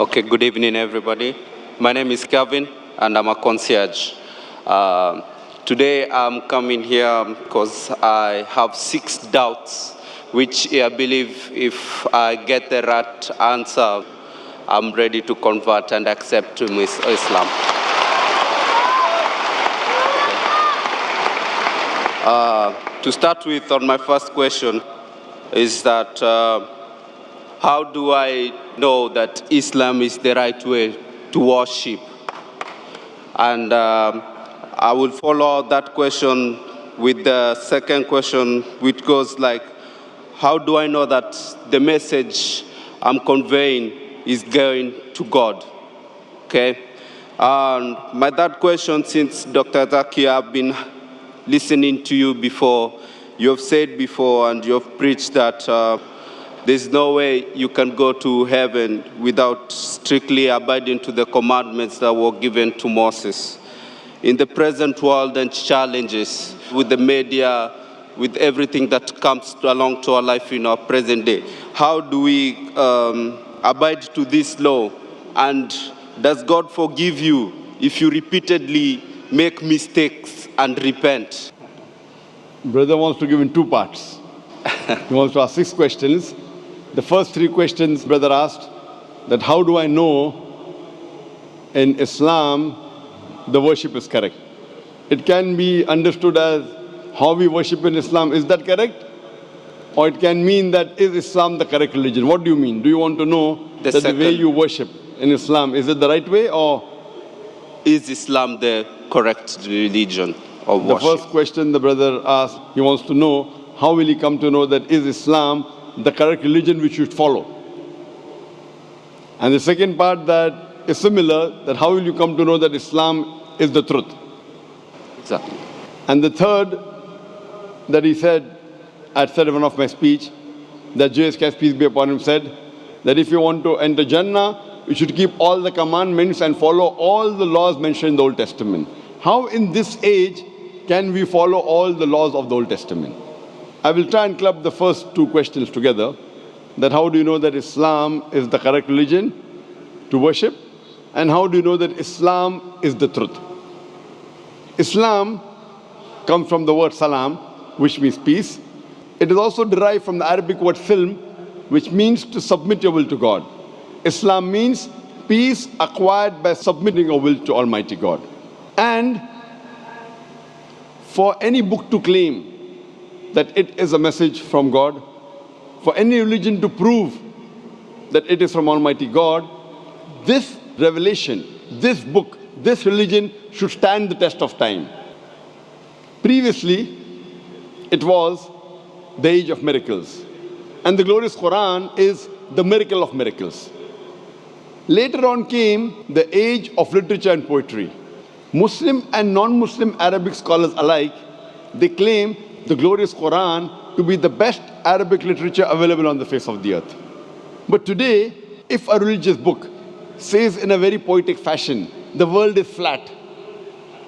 Okay, good evening, everybody. My name is Gavin, and I'm a concierge. Today, I'm coming here because I have 6 doubts, which I believe if I get the right answer, I'm ready to convert and accept to Islam. To start with, on my first question, is that how do I know that Islam is the right way to worship? And I will follow that question with the second question, which goes like, how do I know that the message I'm conveying is going to God? Okay? And my third question, since Dr. Zakir, I've been listening to you before, you have said before and you have preached that there's no way you can go to heaven without strictly abiding to the commandments that were given to Moses. In the present world and challenges with the media, with everything that comes along to our life in our present day, how do we abide to this law? And does God forgive you if you repeatedly make mistakes and repent? Brother wants to give in 2 parts. He wants to ask 6 questions. The first 3 questions, brother asked, that how do I know in Islam the worship is correct? It can be understood as how we worship in Islam, is that correct? Or it can mean that is Islam the correct religion? What do you mean? Do you want to know that the way you worship in Islam, is it the right way, or is Islam the correct religion of worship? The first question the brother asked, he wants to know how will he come to know that is Islam the correct religion we should follow? And the second part that is similar, that how will you come to know that Islam is the truth? Exactly. And the third that he said, I said in one of my speech, that J.S.K. peace be upon him said, that if you want to enter Jannah, you should keep all the commandments and follow all the laws mentioned in the Old Testament. How in this age can we follow all the laws of the Old Testament? I will try and club the first 2 questions together, that how do you know that Islam is the correct religion to worship, and how do you know that Islam is the truth? Islam comes from the word salam, which means peace. It is also derived from the Arabic word silm, which means to submit your will to God. Islam means peace acquired by submitting your will to Almighty God. And for any book to claim that it is a message from God, for any religion to prove that it is from Almighty God, this revelation, this book, this religion should stand the test of time. Previously, it was the age of miracles. And the glorious Quran is the miracle of miracles. Later on came the age of literature and poetry. Muslim and non-Muslim Arabic scholars alike, they claim the glorious Quran to be the best Arabic literature available on the face of the earth. But today, if a religious book says in a very poetic fashion, the world is flat,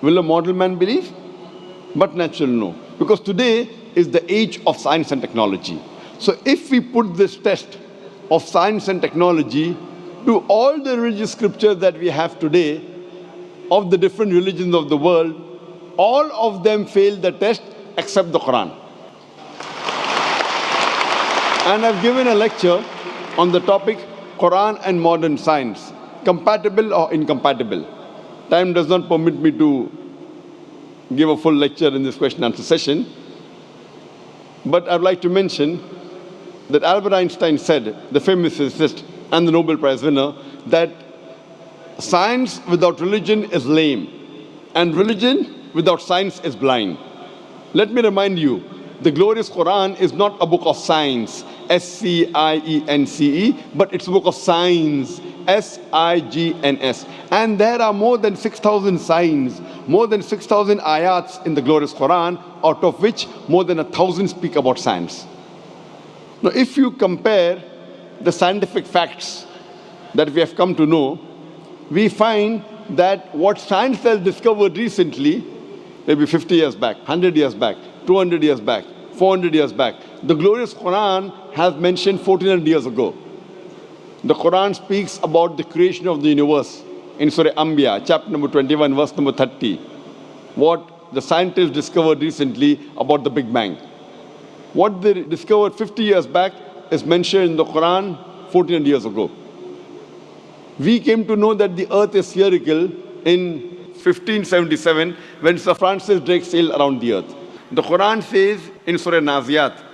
will a mortal man believe? But natural, no. Because today is the age of science and technology. So if we put this test of science and technology to all the religious scriptures that we have today, of the different religions of the world, all of them fail the test except the Quran. And I've given a lecture on the topic Quran and modern science, compatible or incompatible. Time does not permit me to give a full lecture in this question and answer session. But I'd like to mention that Albert Einstein said, the famous physicist and the Nobel Prize winner, that science without religion is lame, and religion without science is blind. Let me remind you, the glorious Quran is not a book of science, S-C-I-E-N-C-E, but it's a book of signs, S-I-G-N-S. And there are more than 6,000 signs, more than 6,000 ayats in the glorious Quran, out of which more than 1,000 speak about science. Now, if you compare the scientific facts that we have come to know, we find that what science has discovered recently, maybe 50 years back, 100 years back, 200 years back, 400 years back, the glorious Quran has mentioned 1400 years ago. The Quran speaks about the creation of the universe in Surah Anbiya, chapter number 21, verse number 30. What the scientists discovered recently about the Big Bang. What they discovered 50 years back is mentioned in the Quran 1400 years ago. We came to know that the earth is spherical in 1577 when Sir Francis Drake sailed around the earth. The Quran says in Surah Naziyat,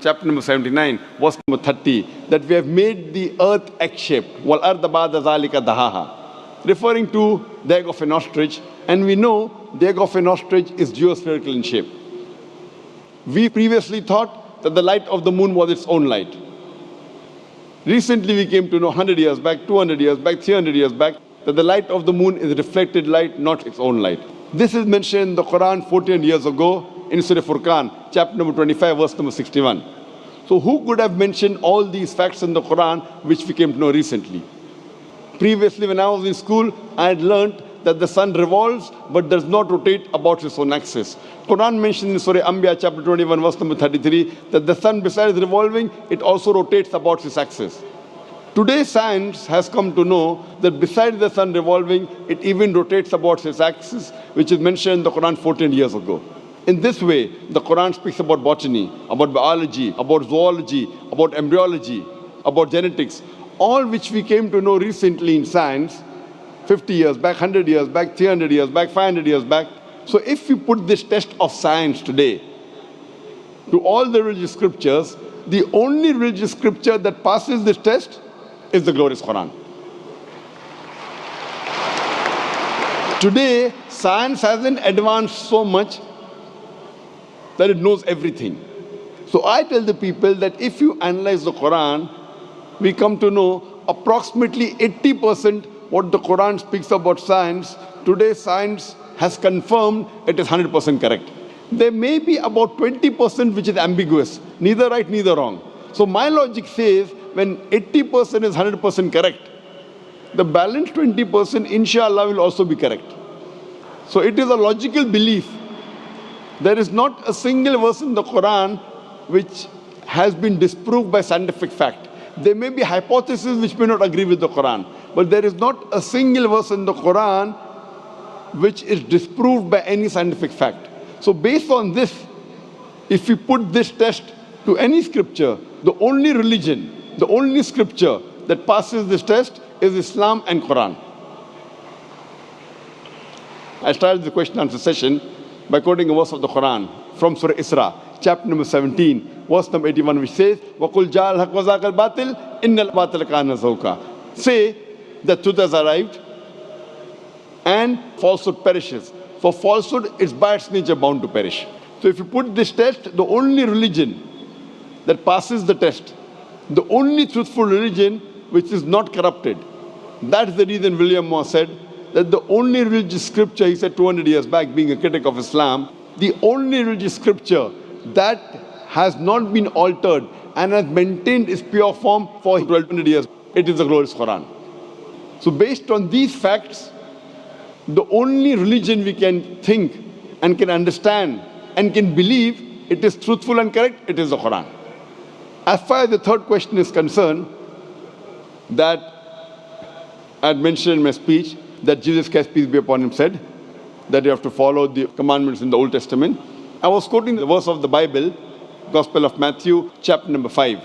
chapter number 79, verse number 30, that we have made the earth egg-shaped, wal arda ba'da zalika dahaha, referring to the egg of an ostrich, and we know the egg of an ostrich is geospherical in shape. We previously thought that the light of the moon was its own light. Recently we came to know 100 years back, 200 years back, 300 years back, that the light of the moon is reflected light, not its own light. This is mentioned in the Quran 14 years ago in Surah Furqan, chapter number 25, verse number 61. So who could have mentioned all these facts in the Quran which we came to know recently? Previously when I was in school, I had learnt that the sun revolves but does not rotate about its own axis. Quran mentioned in Surah Anbiya, chapter 21, verse number 33, that the sun besides revolving, it also rotates about its axis. Today science has come to know that besides the sun revolving, it even rotates about its axis, which is mentioned in the Quran 14 years ago. In this way, the Quran speaks about botany, about biology, about zoology, about embryology, about genetics, all which we came to know recently in science, 50 years back, 100 years back, 300 years back, 500 years back. So if we put this test of science today to all the religious scriptures, the only religious scripture that passes this test is the glorious Quran. Today, science hasn't advanced so much that it knows everything. So I tell the people that if you analyze the Quran, we come to know approximately 80% what the Quran speaks about science. Today science has confirmed it is 100% correct. There may be about 20% which is ambiguous, neither right, neither wrong. So my logic says when 80% is 100% correct, the balance 20% inshallah will also be correct. So it is a logical belief. There is not a single verse in the Quran which has been disproved by scientific fact. There may be hypotheses which may not agree with the Quran, but there is not a single verse in the Quran which is disproved by any scientific fact. So based on this, if we put this test to any scripture, the only religion, the only scripture that passes this test is Islam and Quran. I started the question and answer session by quoting a verse of the Quran from Surah Isra, chapter number 17, verse number 81, which says, وَقُلْ جَاءَ الْحَقُّ وَزَاقَ الْبَاطِلِ إِنَّ الْبَاطِلَ كَانَ زَهُوقًا. Say that truth has arrived and falsehood perishes. For falsehood is by its nature bound to perish. So if you put this test, the only religion that passes the test, the only truthful religion which is not corrupted, that's the reason William Moore said that the only religious scripture, he said 200 years back, being a critic of Islam, the only religious scripture that has not been altered and has maintained its pure form for 1200 years, it is the glorious Quran. So based on these facts, the only religion we can think and can understand and can believe it is truthful and correct, it is the Quran. As far as the third question is concerned, that I had mentioned in my speech that Jesus Christ, peace be upon him, said that you have to follow the commandments in the Old Testament. I was quoting the verse of the Bible, Gospel of Matthew, chapter number 5,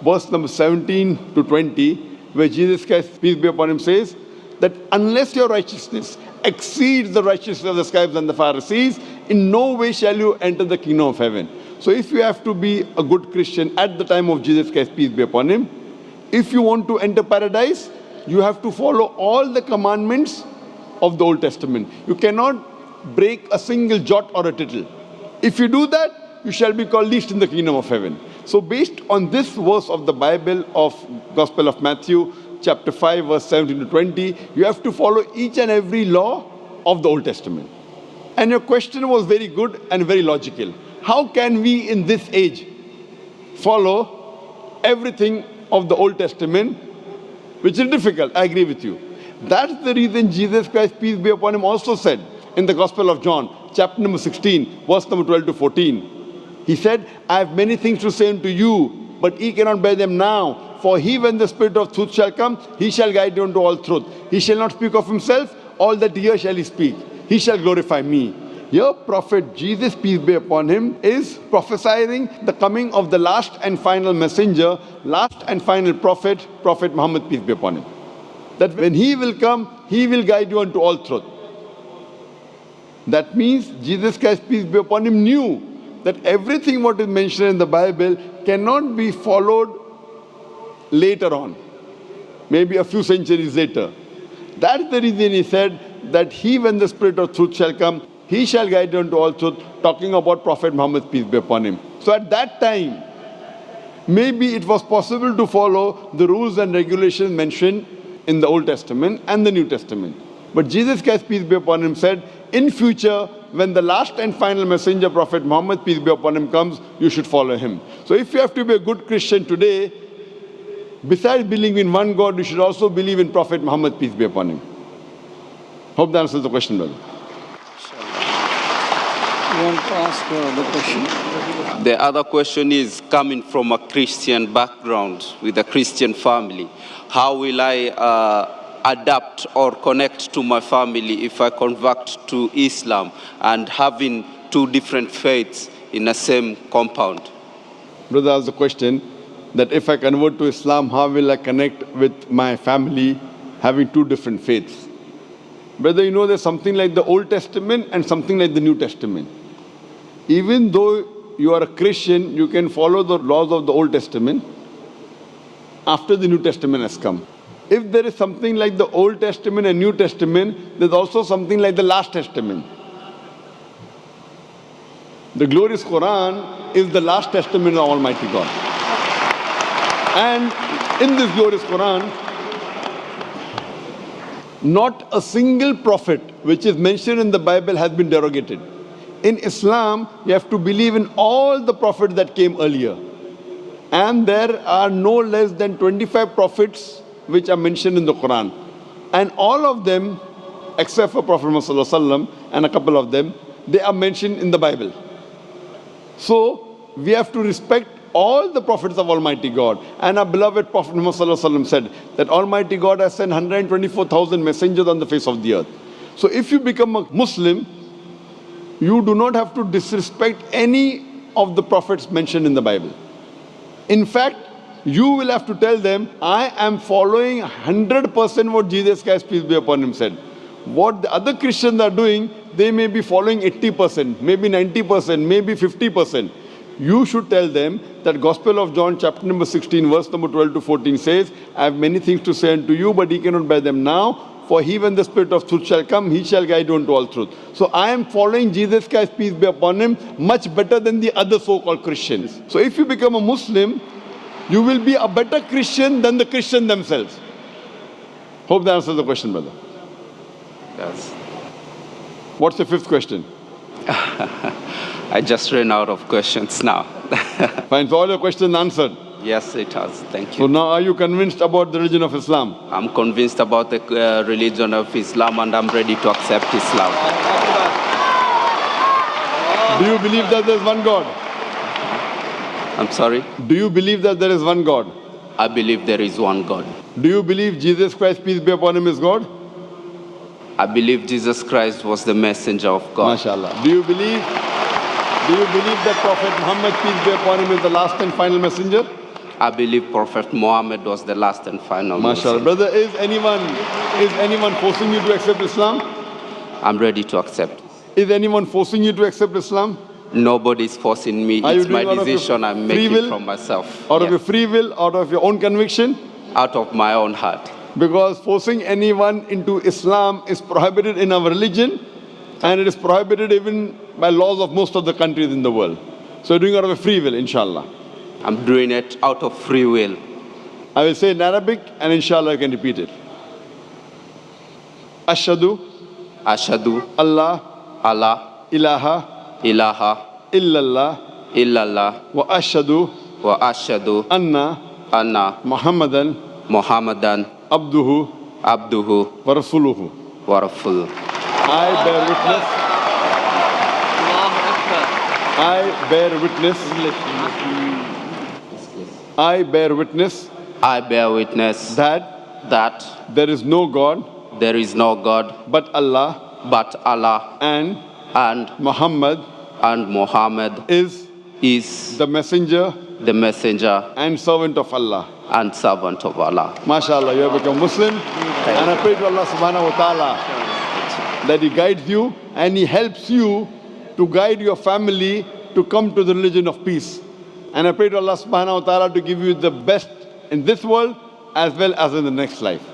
verse number 17 to 20, where Jesus Christ, peace be upon him, says that unless your righteousness exceeds the righteousness of the scribes and the Pharisees, in no way shall you enter the kingdom of heaven. So if you have to be a good Christian at the time of Jesus Christ, peace be upon him, if you want to enter paradise, you have to follow all the commandments of the Old Testament. You cannot break a single jot or a tittle. If you do that, you shall be called least in the kingdom of heaven. So based on this verse of the Bible of Gospel of Matthew, chapter 5, verse 17 to 20, you have to follow each and every law of the Old Testament. And your question was very good and very logical. How can we in this age follow everything of the Old Testament, which is difficult? I agree with you. That's the reason Jesus Christ, peace be upon him, also said in the Gospel of John, chapter number 16, verse number 12 to 14. He said, I have many things to say unto you, but ye cannot bear them now. For he, when the Spirit of truth shall come, he shall guide you into all truth. He shall not speak of himself, all that he hears shall he speak. He shall glorify me. Your Prophet Jesus, peace be upon him, is prophesying the coming of the last and final messenger, last and final prophet, Prophet Muhammad, peace be upon him. That when he will come, he will guide you unto all truth. That means Jesus Christ, peace be upon him, knew that everything what is mentioned in the Bible cannot be followed later on, maybe a few centuries later. That's the reason he said that he, when the Spirit of truth shall come, he shall guide you unto all truth, talking about Prophet Muhammad, peace be upon him. So at that time, maybe it was possible to follow the rules and regulations mentioned in the Old Testament and the New Testament. But Jesus Christ, peace be upon him, said, in future, when the last and final messenger, Prophet Muhammad, peace be upon him, comes, you should follow him. So if you have to be a good Christian today, besides believing in one God, you should also believe in Prophet Muhammad, peace be upon him. Hope that answers the question, brother. You want to ask the question? The other question is, coming from a Christian background with a Christian family, how will I adapt or connect to my family if I convert to Islam and having two different faiths in the same compound? Brother asked the question that if I convert to Islam, how will I connect with my family having two different faiths? Brother, you know there's something like the Old Testament and something like the New Testament. Even though you are a Christian, you can follow the laws of the Old Testament after the New Testament has come. If there is something like the Old Testament and New Testament, there's also something like the Last Testament. The glorious Quran is the Last Testament of Almighty God. And in this glorious Quran, not a single prophet which is mentioned in the Bible has been derogated. In Islam, you have to believe in all the prophets that came earlier. And there are no less than 25 prophets which are mentioned in the Quran. And all of them, except for Prophet Muhammad and a couple of them, they are mentioned in the Bible. So, we have to respect all the prophets of Almighty God. And our beloved Prophet Muhammad said that Almighty God has sent 124,000 messengers on the face of the earth. So if you become a Muslim, you do not have to disrespect any of the prophets mentioned in the Bible. In fact, you will have to tell them, I am following 100% what Jesus Christ, peace be upon him, said. What the other Christians are doing, they may be following 80%, maybe 90%, maybe 50%. You should tell them that Gospel of John chapter number 16 verse number 12 to 14 says, I have many things to say unto you, but ye cannot bear them now. For he, when the Spirit of truth shall come, he shall guide you unto all truth. So I am following Jesus Christ, peace be upon him, much better than the other so-called Christians. So if you become a Muslim, you will be a better Christian than the Christians themselves. Hope that answers the question, brother. Yes. What's the fifth question? I just ran out of questions now. Fine, so all your questions answered. Yes, it has. Thank you. So now are you convinced about the religion of Islam? I'm convinced about the religion of Islam and I'm ready to accept Islam. Do you believe that there is one God? I'm sorry? Do you believe that there is one God? I believe there is one God. Do you believe Jesus Christ, peace be upon him, is God? I believe Jesus Christ was the messenger of God. MashaAllah. Do you believe that Prophet Muhammad, peace be upon him, is the last and final messenger? I believe Prophet Mohammed was the last and final messenger. MashaAllah. Brother, is anyone forcing you to accept Islam? I'm ready to accept. Is anyone forcing you to accept Islam? Nobody is forcing me. It's my decision. I'm making from myself. Out of your free will, out of your own conviction? Out of my own heart. Because forcing anyone into Islam is prohibited in our religion, and it is prohibited even by laws of most of the countries in the world. So you're doing it out of free will, inshallah. I'm doing it out of free will. I will say in Arabic, and inshallah I can repeat it. Ashhadu Allah ilaha illallah wa ashhadu anna Muhammadan abduhu wa rasuluhu. I bear witness I bear witness that there is no God there is no God but Allah, and Muhammad is the messenger and servant of Allah. and servant of Allah. MashaAllah, you have become Muslim. And I pray to Allah subhanahu wa ta'ala that He guides you and He helps you to guide your family to come to the religion of peace. And I pray to Allah subhanahu wa ta'ala to give you the best in this world as well as in the next life.